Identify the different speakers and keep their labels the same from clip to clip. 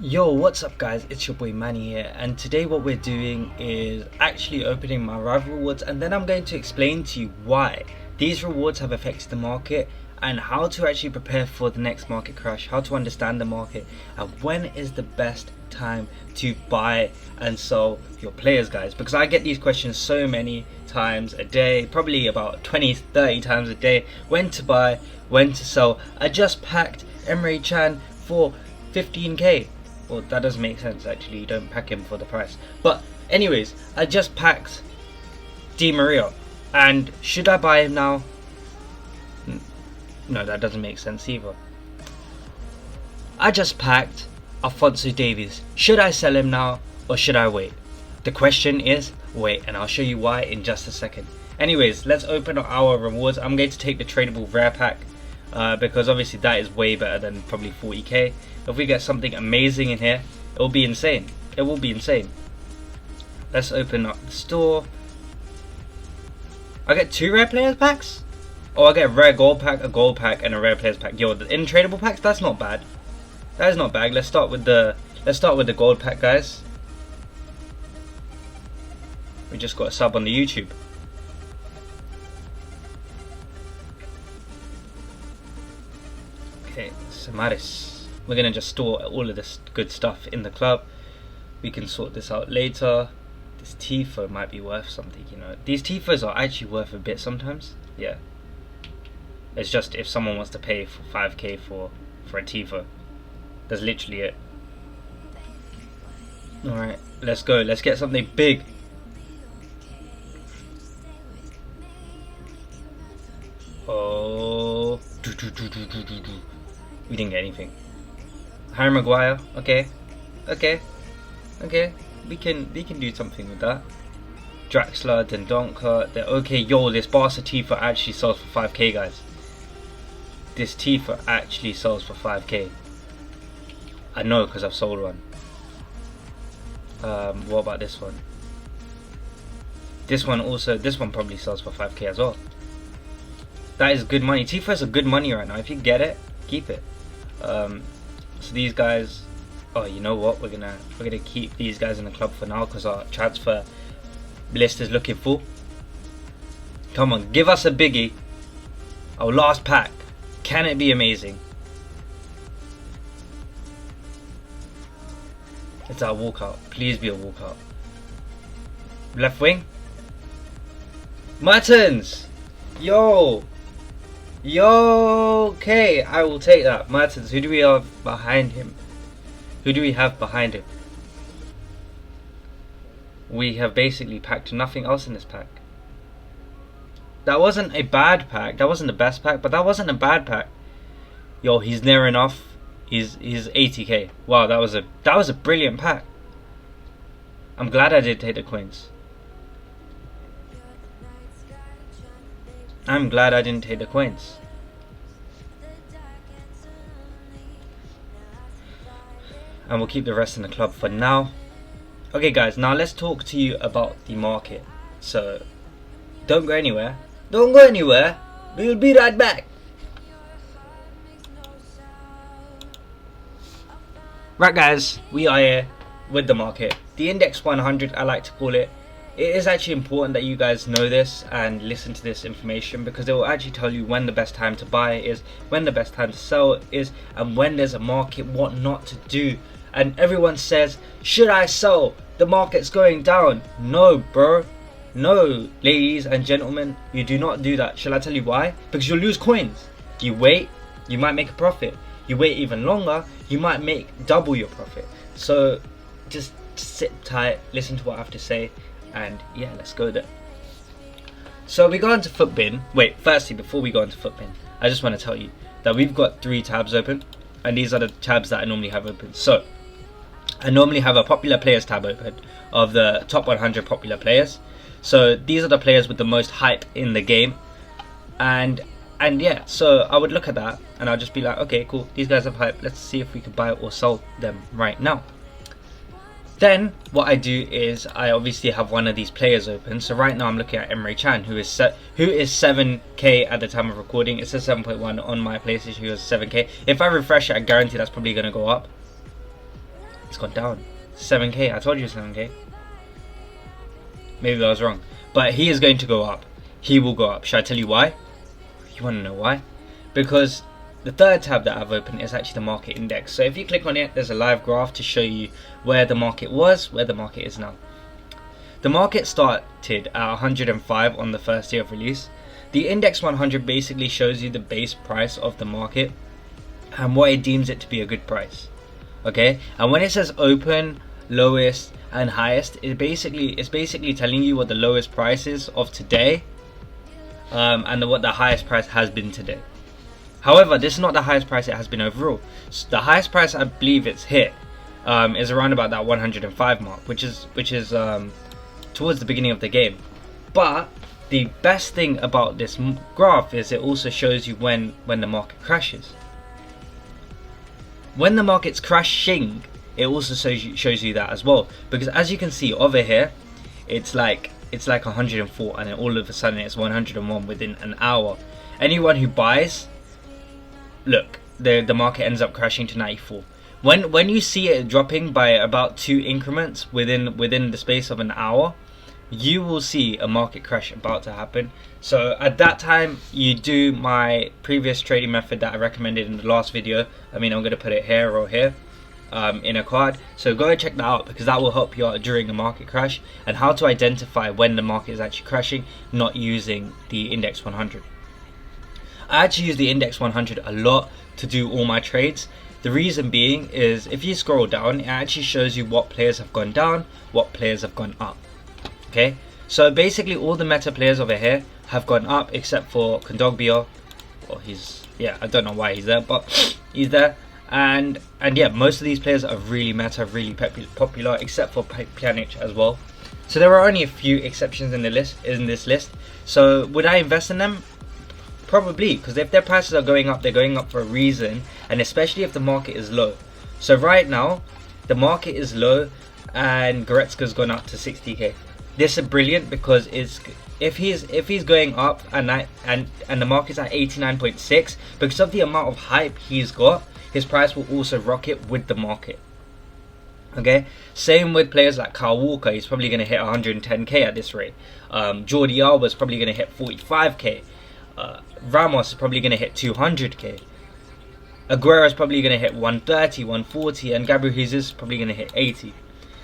Speaker 1: Yo, what's up guys, it's your boy Mannii here, and today what we're doing is actually opening my rival rewards, and then I'm going to explain to you why these rewards have affected the market and how to actually prepare for the next market crash, how to understand the market, and when is the best time to buy and sell your players, guys, because I get these questions so many times a day, probably about 20-30 times a day. When to buy, when to sell. I just packed Emre Can for 15k. Well, that doesn't make sense actually, you don't pack him for the price. But anyways, I just packed Di Maria, and should I buy him now? No, that doesn't make sense either. I just packed Alphonso Davies. Should I sell him now or should I wait? The question is wait, and I'll show you why in just a second. Anyways, let's open up our rewards. I'm going to take the tradable rare pack because obviously that is way better than probably 40k. If we get something amazing in here, it will be insane. It will be insane. Let's open up the store. I get 2 rare players packs? Oh, I get a rare gold pack, a gold pack, and a rare players pack. Yo, the tradable packs, that's not bad. That is not bad. Let's start with the gold pack, guys. We just got a sub on the YouTube. Okay, Samaris. We're gonna just store all of this good stuff in the club. We can sort this out later. This Tifa might be worth something, you know. These Tifas are actually worth a bit sometimes. Yeah. It's just if someone wants to pay for 5k for a Tifa. That's literally it. Alright, let's go. Let's get something big. Oh, we didn't get anything. Harry Maguire, okay. We can do something with that. Draxler, Dendonka, they're okay. Yo, this Barca Tifa actually sells for 5k, guys. This Tifa actually sells for 5k. I know because I've sold one. What about this one? This one probably sells for 5k as well. That is good money. Tifa is a good money right now. If you get it, keep it. So these guys, oh, you know what? We're gonna keep these guys in the club for now because our transfer list is looking full. Come on, give us a biggie. Our last pack. Can it be amazing? It's our walkout. Please be a walkout. Left wing. Mertens. Yo, okay, I will take that. Mertens. Who do we have behind him? We have basically packed nothing else in this pack. That wasn't a bad pack. That wasn't the best pack, but that wasn't a bad pack. Yo, he's near enough. He's 80k. Wow, that was a brilliant pack. I'm glad I did take the coins. I'm glad I didn't take the coins. And we'll keep the rest in the club for now. Okay guys, now let's talk to you about the market. So don't go anywhere. Don't go anywhere. We'll be right back. Right guys, we are here with the market. The index 100, I like to call it. It is actually important that you guys know this and listen to this information because it will actually tell you when the best time to buy is, when the best time to sell is, and when there's a market, what not to do. And everyone says, should I sell? The market's going down. No, bro. No, ladies and gentlemen, you do not do that. Shall I tell you why? Because you'll lose coins. You wait, you might make a profit. You wait even longer, you might make double your profit. So just sit tight, listen to what I have to say, and yeah, let's go there. So we go into Footbin. Wait, firstly, before we go into Footbin, I just want to tell you that we've got 3 tabs open, and these are the tabs that I normally have open. So I normally have a popular players tab open of the top 100 popular players. So these are the players with the most hype in the game, and yeah, so I would look at that and I'll just be like, okay, cool, these guys have hype, let's see if we can buy or sell them right now. Then what I do is I obviously have one of these players open. So right now I'm looking at Emre Can, who is 7k at the time of recording. It says 7.1 on my PlayStation, who is 7k. If I refresh it, I guarantee that's probably going to go up. It's gone down 7k. I told you 7k. Maybe I was wrong, but he is going to go up. He will go up. Should I tell you why? You want to know why? Because the third tab that I've opened is actually the market index. So if you click on it, there's a live graph to show you where the market was, where the market is now. The market started at 105 on the first day of release. The index 100 basically shows you the base price of the market and what it deems it to be a good price. Okay, and when it says open, lowest and highest, it's basically telling you what the lowest price is of today, and what the highest price has been today. However, this is not the highest price it has been overall. So the highest price I believe it's hit is around about that 105 mark, which is towards the beginning of the game. But the best thing about this graph is it also shows you when the market crashes. When the market's crashing, it also shows you that as well, because as you can see over here, it's like 104, and then all of a sudden it's 101 within an hour. Anyone who buys, look, the market ends up crashing to 94. When you see it dropping by about 2 increments within the space of an hour, you will see a market crash about to happen. So at that time, you do my previous trading method that I recommended in the last video. I mean, I'm going to put it here or here in a card, so go and check that out, because that will help you out during a market crash and how to identify when the market is actually crashing, not using the index 100. I actually use the index 100 a lot to do all my trades. The reason being is if you scroll down, it actually shows you what players have gone down, what players have gone up. Okay, so basically all the meta players over here have gone up except for Kondogbia. Well, I don't know why he's there, but he's there. And yeah, most of these players are really meta, really popular, except for Pjanic as well. So there are only a few exceptions in this list. So would I invest in them? Probably, because if their prices are going up, they're going up for a reason, and especially if the market is low. So right now, the market is low, and Goretzka's gone up to 60k. This is brilliant because if he's going up and the market's at 89.6, because of the amount of hype he's got, his price will also rocket with the market. Okay, same with players like Kyle Walker. He's probably going to hit 110k at this rate. Jordi Alba's probably going to hit 45k. Ramos is probably going to hit 200k. Aguero's probably going to hit 130, 140, and Gabriel Jesus is probably going to hit 80.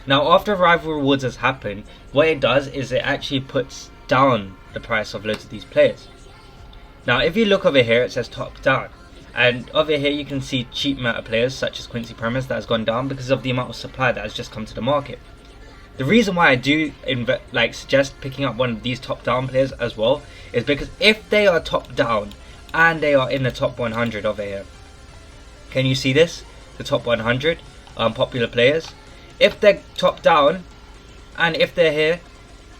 Speaker 1: Now, after rival rewards has happened, what it does is it actually puts down the price of loads of these players. Now, if you look over here, it says top down, and over here you can see cheap meta players such as Quincy Promes that has gone down because of the amount of supply that has just come to the market. The reason why I do suggest picking up one of these top down players as well is because if they are top down and they are in the top 100 over here, can you see this? The top 100 popular players. If they're top down and if they're here,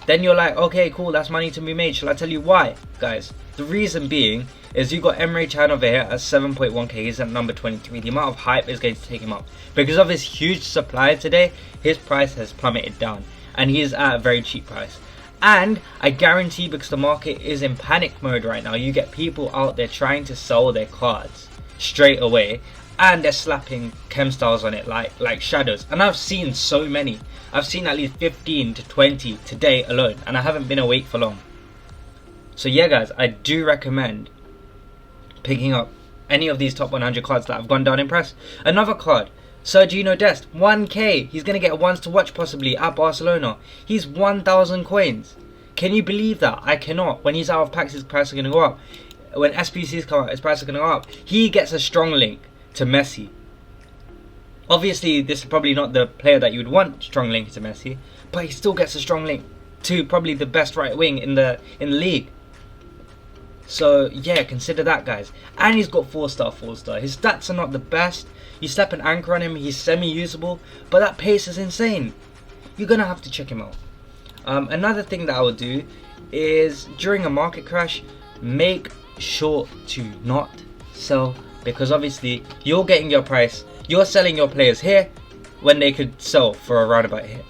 Speaker 1: then you're like, okay, cool, that's money to be made. Shall I tell you why, guys? The reason being is you got Emre Can over here at 7.1k. He's at number 23. The amount of hype is going to take him up. Because of his huge supply today, his price has plummeted down, and he is at a very cheap price. And I guarantee, because the market is in panic mode right now, you get people out there trying to sell their cards straight away, and they're slapping chem styles on it like shadows. And I've seen so many. I've seen at least 15 to 20 today alone, and I haven't been awake for long. So yeah, guys, I do recommend picking up any of these top 100 cards that have gone down in price. Another card, Sergino Dest, 1k. He's going to get a ones to watch possibly at Barcelona. He's 1,000 coins. Can you believe that? I cannot. When he's out of packs, his price is going to go up. When SPCs come out, his price is going to go up. He gets a strong link to Messi. Obviously, this is probably not the player that you would want strong link to Messi, but he still gets a strong link to probably the best right wing in the league. So yeah, consider that, guys. And he's got 4-star. His stats are not the best. You slap an anchor on him, he's semi-usable, but that pace is insane. You're gonna have to check him out. Another thing that I would do is during a market crash, make sure to not sell, because obviously you're getting your price, you're selling your players here when they could sell for around about here.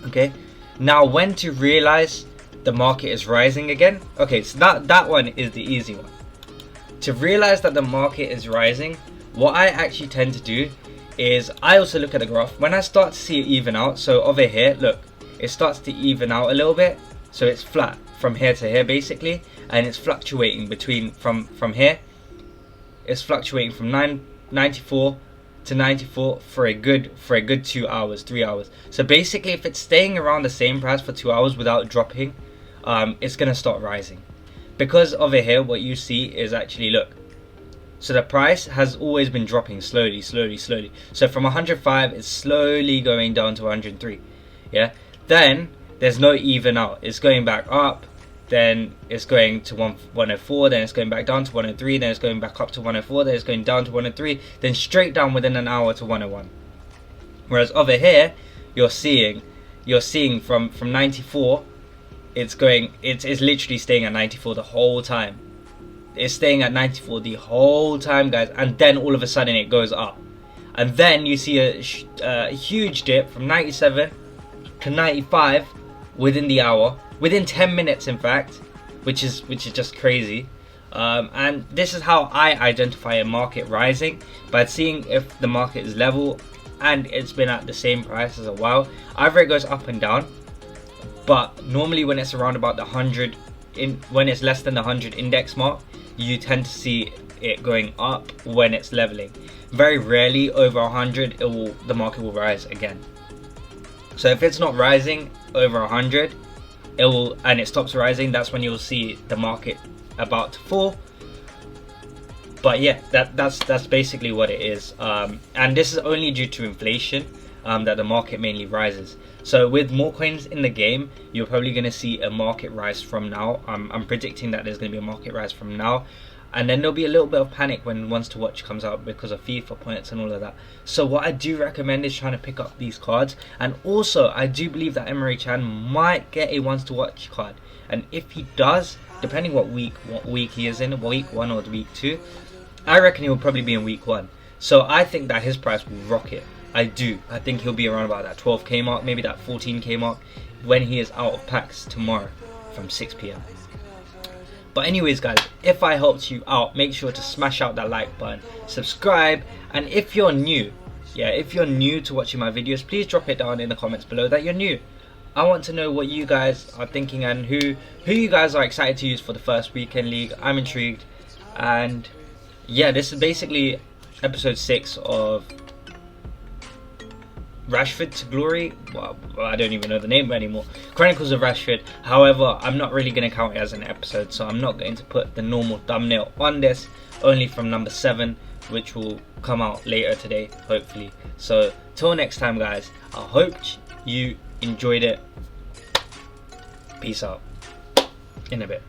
Speaker 1: Okay, now when to realize the market is rising again. Okay, so that one is the easy one. To realize that the market is rising, what I actually tend to do is I also look at the graph. When I start to see it even out, so over here, look, it starts to even out a little bit. So it's flat from here to here basically, and it's fluctuating between from here. It's fluctuating from 94 to 94 for a good 2 hours, 3 hours. So basically, if it's staying around the same price for 2 hours without dropping, it's gonna start rising. Because over here, what you see is actually, look. So the price has always been dropping slowly. So from 105, it's slowly going down to 103. Yeah. Then there's no even out. It's going back up. Then it's going to 104. Then it's going back down to 103. Then it's going back up to 104. Then it's going down to 103. Then straight down within an hour to 101. Whereas over here, you're seeing from 94. It's literally staying at 94 the whole time. It's staying at 94 the whole time, guys, and then all of a sudden it goes up, and then you see a huge dip from 97 to 95 within the hour, within 10 minutes in fact, which is just crazy. And this is how I identify a market rising, by seeing if the market is level and it's been at the same price as a while. Either it goes up and down, but normally when it's around about the 100, when it's less than the 100 index mark, you tend to see it going up when it's leveling. Very rarely over 100 the market will rise again. So if it's not rising over 100, and it stops rising, that's when you'll see the market about to fall. But yeah, that's basically what it is. And this is only due to inflation that the market mainly rises. So with more coins in the game, you're probably going to see a market rise from now. I'm predicting that there's going to be a market rise from now, and then there'll be a little bit of panic when Ones to Watch comes out because of FIFA points and all of that. So what I do recommend is trying to pick up these cards. And also I do believe that Emery Chan might get a Ones to Watch card, and if he does, depending what week he is in, week 1 or week 2, I reckon he'll probably be in week 1. So I think that his price will rocket. I think he'll be around about that 12k mark, maybe that 14k mark, when he is out of packs tomorrow from 6 PM. But anyways, guys, if I helped you out, make sure to smash out that like button, subscribe, and if you're new, if you're new to watching my videos, please drop it down in the comments below that you're new. I want to know what you guys are thinking and who you guys are excited to use for the first weekend league. I'm intrigued. And yeah, this is basically episode 6 of Rashford to Glory. Well, I don't even know the name anymore. Chronicles of Rashford. However, I'm not really going to count it as an episode, so I'm not going to put the normal thumbnail on this, only from number 7, which will come out later today, hopefully. So till next time, guys, I hope you enjoyed it. Peace out. In a bit.